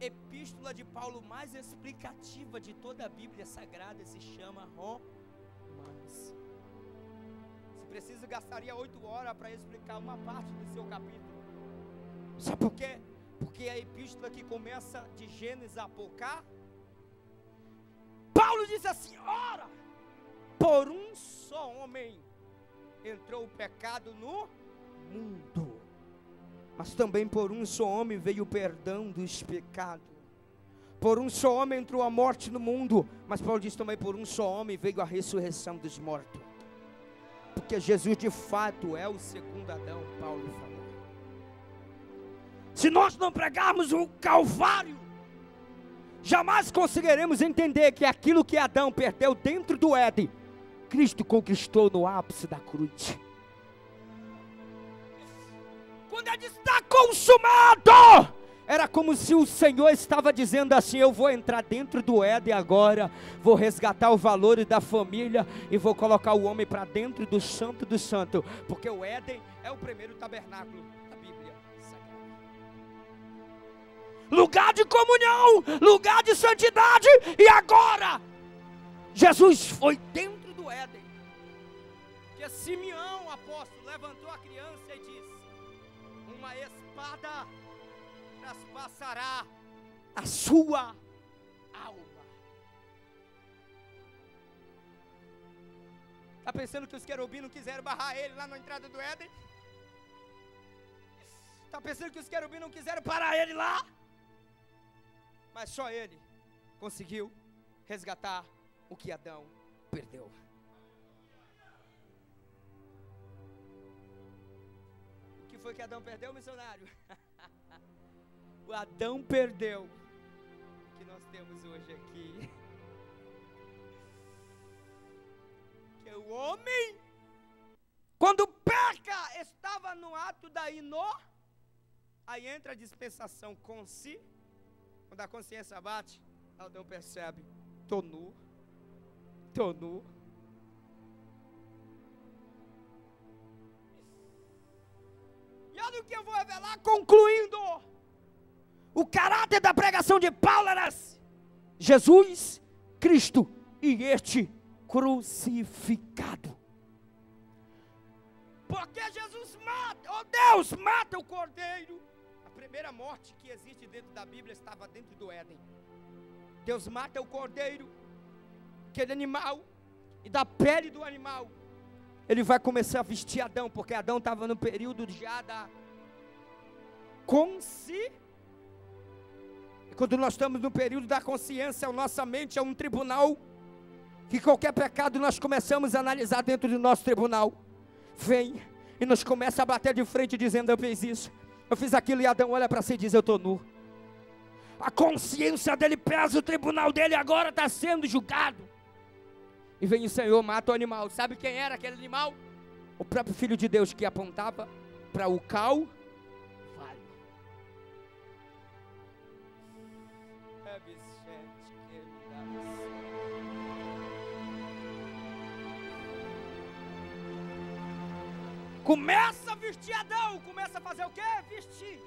epístola de Paulo mais explicativa de toda a Bíblia Sagrada se chama Romanos. Se precisa, gastaria 8 horas para explicar uma parte do seu capítulo. Sabe por quê? porque a epístola que começa de Gênesis a Apocalipse, Paulo diz assim: ora, por um só homem entrou o pecado no mundo, mas também por um só homem veio o perdão dos pecados. Por um só homem entrou a morte no mundo, mas Paulo diz também: por um só homem veio a ressurreição dos mortos. Porque Jesus de fato é o segundo Adão, Paulo falou. Se nós não pregarmos o Calvário, jamais conseguiremos entender que aquilo que Adão perdeu dentro do Éden, Cristo conquistou no ápice da cruz. Quando ele está consumado, era como se o Senhor estava dizendo assim: eu vou entrar dentro do Éden agora, vou resgatar o valor da família e vou colocar o homem para dentro do santo do santo, porque o Éden é o primeiro tabernáculo da Bíblia Sagrada. Lugar de comunhão, lugar de santidade, e agora Jesus foi dentro do Éden, que Simeão, apóstolo, levantou a criança e disse: uma espada traspassará a sua alma. Está pensando que os querubins não quiseram barrar ele lá na entrada do Éden? Está pensando que os querubins não quiseram parar ele lá? Mas só ele conseguiu resgatar o que Adão perdeu. O que foi que Adão perdeu, missionário? O Adão perdeu o que nós temos hoje aqui. Que o homem, quando peca, estava no ato da aí entra a dispensação com si. Quando a consciência bate, Adão percebe: estou nu. E olha o que eu vou revelar concluindo. O caráter da pregação de Paulo era Jesus Cristo e este crucificado. Porque Jesus mata, Deus mata o cordeiro. A primeira morte que existe dentro da Bíblia estava dentro do Éden. Deus mata o cordeiro, aquele animal, e da pele do animal ele vai começar a vestir Adão, porque Adão estava no período já da consciência. Quando nós estamos no período da consciência, a nossa mente é um tribunal, que qualquer pecado nós começamos a analisar dentro do nosso tribunal. Vem e nos começa a bater de frente dizendo: eu fiz isso, eu fiz aquilo, e Adão olha para si e diz: eu estou nu. A consciência dele pesa, o tribunal dele agora está sendo julgado. E vem o Senhor, mata o animal. Sabe quem era aquele animal? O próprio Filho de Deus, que apontava para o Calvário. Começa a vestir Adão, começa a fazer o quê? Vestir.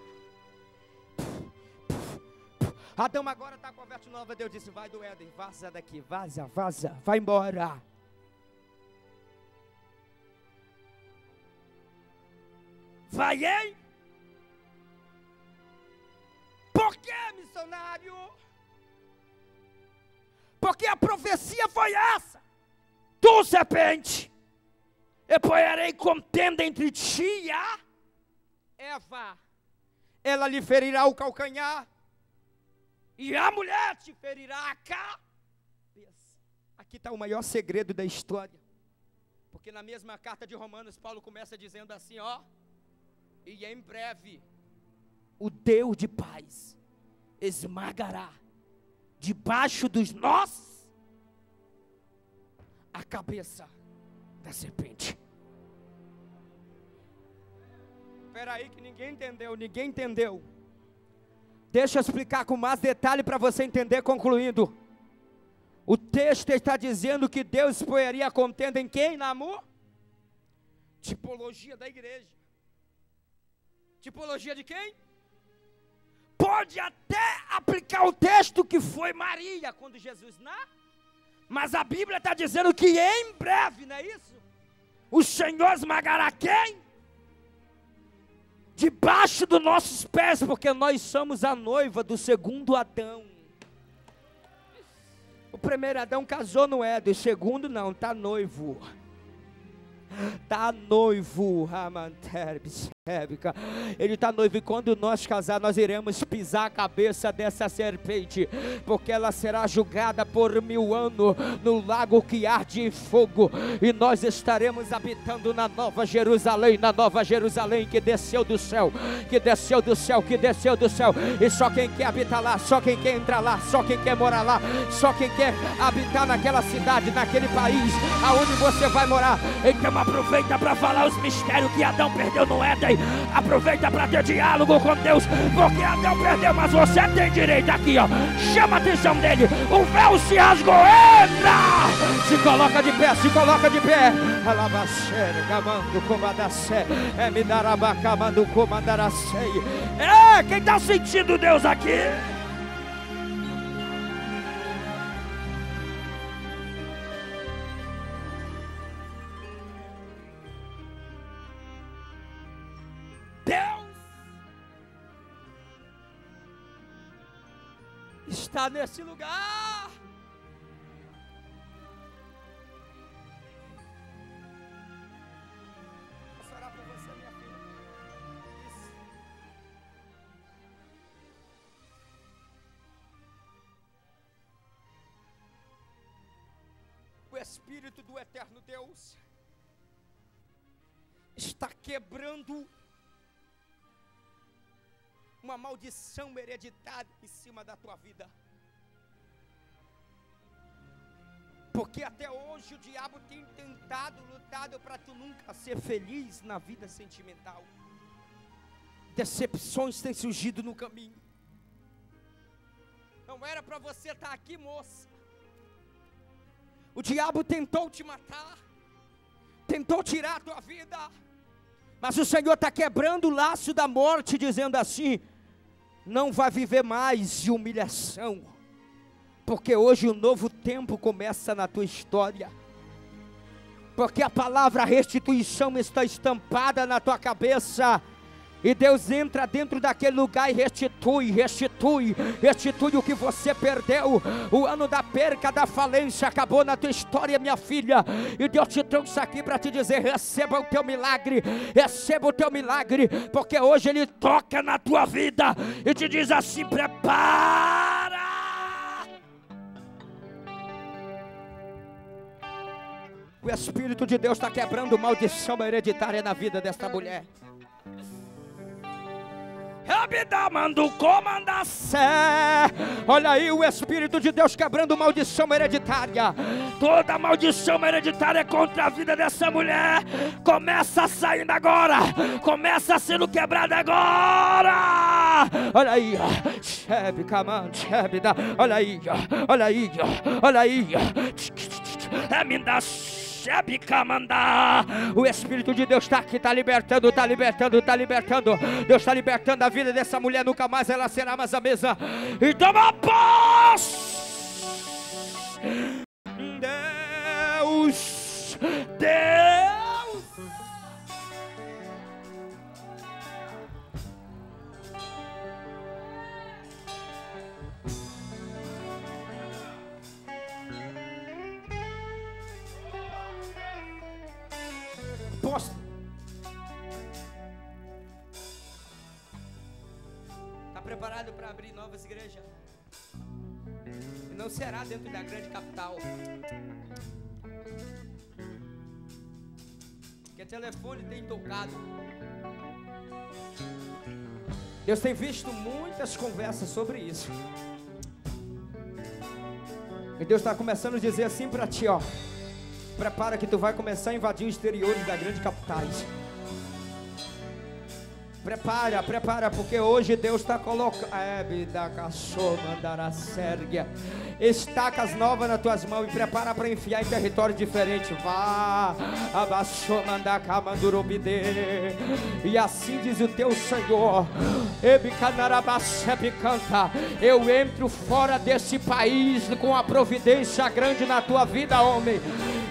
Adão agora está com a veste nova. Deus disse: vai do Éden, vaza daqui, vaza, vai embora. Vai, hein? Por que, missionário? Porque a profecia foi essa: tu, serpente, eu porei contenda entre ti e a Eva, ela lhe ferirá o calcanhar, e a mulher te ferirá a cabeça. Aqui está o maior segredo da história, porque na mesma carta de Romanos, Paulo começa dizendo assim, ó: e em breve, o Deus de paz esmagará debaixo dos nós a cabeça da serpente. Espera aí que ninguém entendeu. Deixa eu explicar com mais detalhe para você entender, concluindo. O texto está dizendo que Deus poeria a contenda em quem? Na tipologia da igreja. Tipologia de quem? Pode até aplicar o texto que foi Maria quando Jesus mas a Bíblia está dizendo que em breve, não é isso? O Senhor esmagará quem? debaixo dos nossos pés, porque nós somos a noiva do segundo Adão. O primeiro Adão casou no Éden, o segundo não, está noivo. Está noivo, ele está noivo, e quando nós casar, nós iremos pisar a cabeça dessa serpente, porque ela será julgada por 1000 anos no lago que arde em fogo, e nós estaremos habitando na Nova Jerusalém, que desceu do céu, que desceu do céu, e só quem quer habitar lá, só quem quer entrar lá, só quem quer morar lá, só quem quer habitar naquela cidade, naquele país, aonde você vai morar. Então aproveita para falar os mistérios que Adão perdeu no Éden. Aproveita para ter diálogo com Deus, porque Adão perdeu, mas você tem direito aqui, ó. Chama a atenção dele, o véu se rasgou, entra! Se coloca de pé, Alabaxere, gamando, comandacé, me darabacamando, comandaracei. Quem está sentindo Deus aqui? Está nesse lugar. Posso orar por você, minha filha? Isso. O Espírito do Eterno Deus está quebrando uma maldição hereditária em cima da tua vida. Porque até hoje o diabo tem tentado, lutado para tu nunca ser feliz na vida sentimental. Decepções têm surgido no caminho. Não era para você estar aqui, moça. O diabo tentou te matar, tentou tirar a tua vida, mas o Senhor está quebrando o laço da morte, dizendo assim: não vai viver mais de humilhação, porque hoje um novo tempo começa na tua história, porque a palavra restituição está estampada na tua cabeça, e Deus entra dentro daquele lugar e restitui o que você perdeu. O ano da perca, da falência acabou na tua história, minha filha, e Deus te trouxe aqui para te dizer: receba o teu milagre, porque hoje Ele toca na tua vida e te diz assim: prepara. O Espírito de Deus está quebrando maldição hereditária na vida desta mulher. Olha aí o Espírito de Deus quebrando maldição hereditária. Toda maldição hereditária contra a vida dessa mulher começa saindo agora, começa sendo quebrada agora. Olha aí, olha aí. O Espírito de Deus está aqui, está libertando. Deus está libertando a vida dessa mulher. Nunca mais ela será mais a mesma. E toma posse. Deus. Está preparado para abrir novas igrejas? E não será dentro da grande capital, porque telefone tem tocado. Deus tem visto muitas conversas sobre isso, e Deus está começando a dizer assim para ti, ó: prepara que tu vai começar a invadir os exteriores da grande capitais. Prepara, porque hoje Deus está colocando estacas novas nas tuas mãos, e prepara para enfiar em território diferente. Vá, e assim diz o teu Senhor: eu entro fora desse país com a providência grande na tua vida, homem.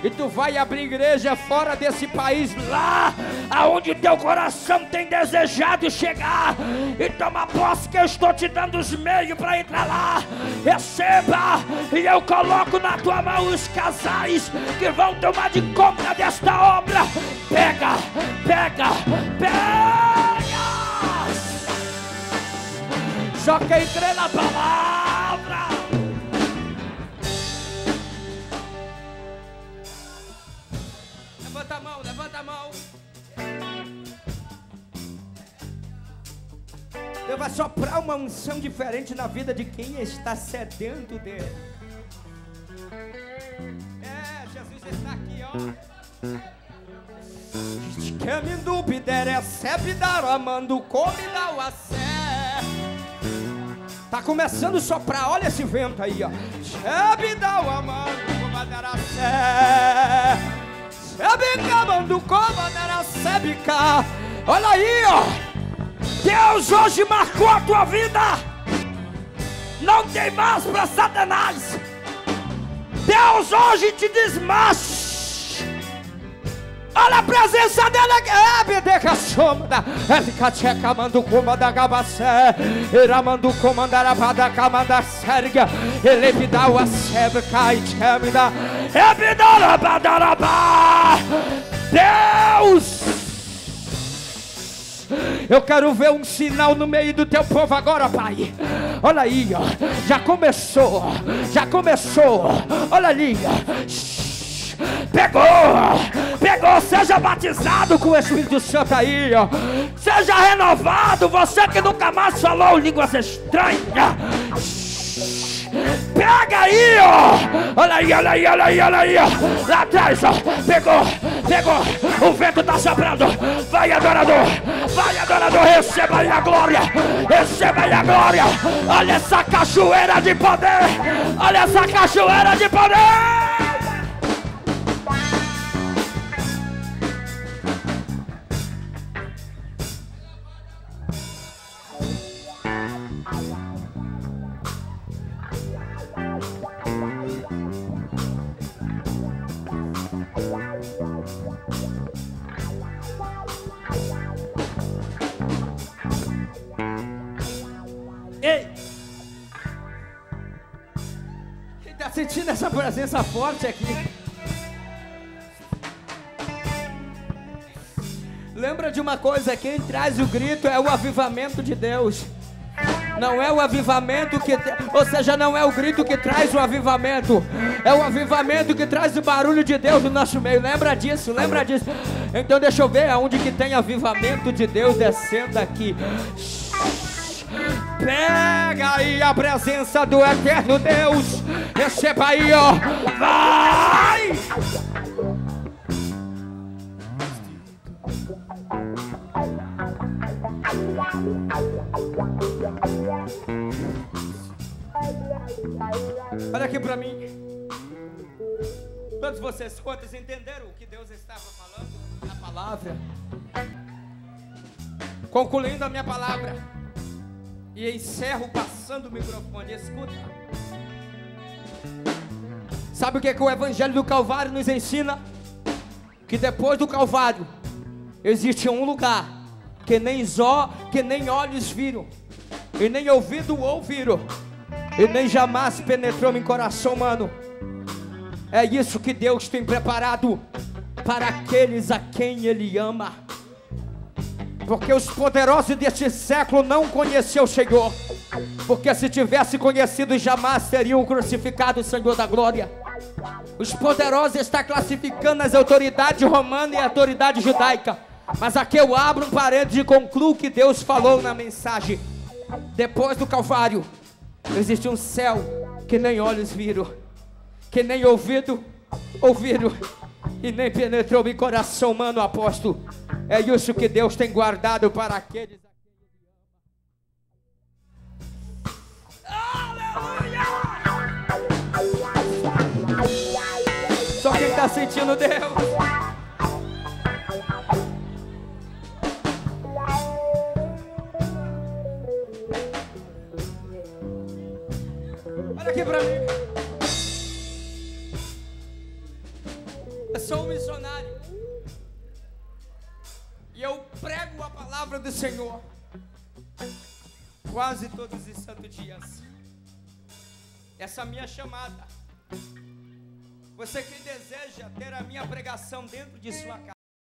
E tu vai abrir igreja fora desse país, lá aonde teu coração tem desejado chegar. E toma posse que eu estou te dando os meios para entrar lá. Receba, e eu coloco na tua mão os casais que vão tomar de conta desta obra. Pega, pega, pega. Só quem crê na palavra. Levanta a mão, levanta a mão. Deus vai soprar uma unção diferente na vida de quem está sedento dele. Jesus está aqui, ó. Que me dúvida, recebe, dar, amando, come, dá o acé. Tá começando a soprar, olha esse vento aí, ó. Recebe, dá o amando, come, dar o acé. Recebe, amando, come, dar o acé, bica. Olha aí, ó. Deus hoje marcou a tua vida. Não tem mais para Satanás. Deus hoje te desmancha. Olha a presença dele aqui. Bedeca somada. Ele cacheca mando comanda gabacé. Era mando comandar a bada camada sérgia. Ele me dá o acebe cai chamida. Ele me dá a badarabá. Deus, eu quero ver um sinal no meio do teu povo agora, Pai. Olha aí, ó. Já começou. Já começou. Olha ali, ó. Pegou, pegou, seja batizado com o Espírito Santo aí, ó. Seja renovado, você que nunca mais falou línguas estranhas. Pega aí, ó. Olha aí, olha aí, olha aí, olha aí, ó. Lá atrás, ó. Pegou, pegou. O vento tá soprando. Vai, adorador, receba aí a glória. Receba aí a glória. Olha essa cachoeira de poder. Olha essa cachoeira de poder. Ei! Quem está sentindo essa presença forte aqui? Lembra de uma coisa, quem traz o grito é o avivamento de Deus. Não é o avivamento que... Ou seja, não é o grito que traz o avivamento. É o avivamento que traz o barulho de Deus no nosso meio. Lembra disso, lembra disso. Então deixa eu ver aonde que tem avivamento de Deus descendo aqui. Pega aí a presença do eterno Deus. Receba aí, ó. Vai! Olha aqui pra mim. Todos vocês, quantos entenderam o que Deus estava falando na palavra? Concluindo a minha palavra, e encerro passando o microfone. Escuta. Sabe o que o Evangelho do Calvário nos ensina? Que depois do Calvário existe um lugar que nem olhos viram, e nem ouvido ouviram, e nem jamais penetrou em coração humano. É isso que Deus tem preparado para aqueles a quem Ele ama. Porque os poderosos deste século não conheceram o Senhor. Porque se tivesse conhecido, jamais teriam crucificado o Senhor da glória. Os poderosos estão classificando as autoridades romanas e a autoridade judaica. Mas aqui eu abro um parênteses e concluo o que Deus falou na mensagem. Depois do Calvário existe um céu que nem olhos viram, que nem ouviram, e nem penetrou em coração humano, apóstolo. É isso que Deus tem guardado para aqueles a quem Ele ama. Aleluia! Só quem está sentindo Deus. Olha aqui pra mim. Senhor, quase todos os santos dias, essa minha chamada, você que deseja ter a minha pregação dentro de sua casa,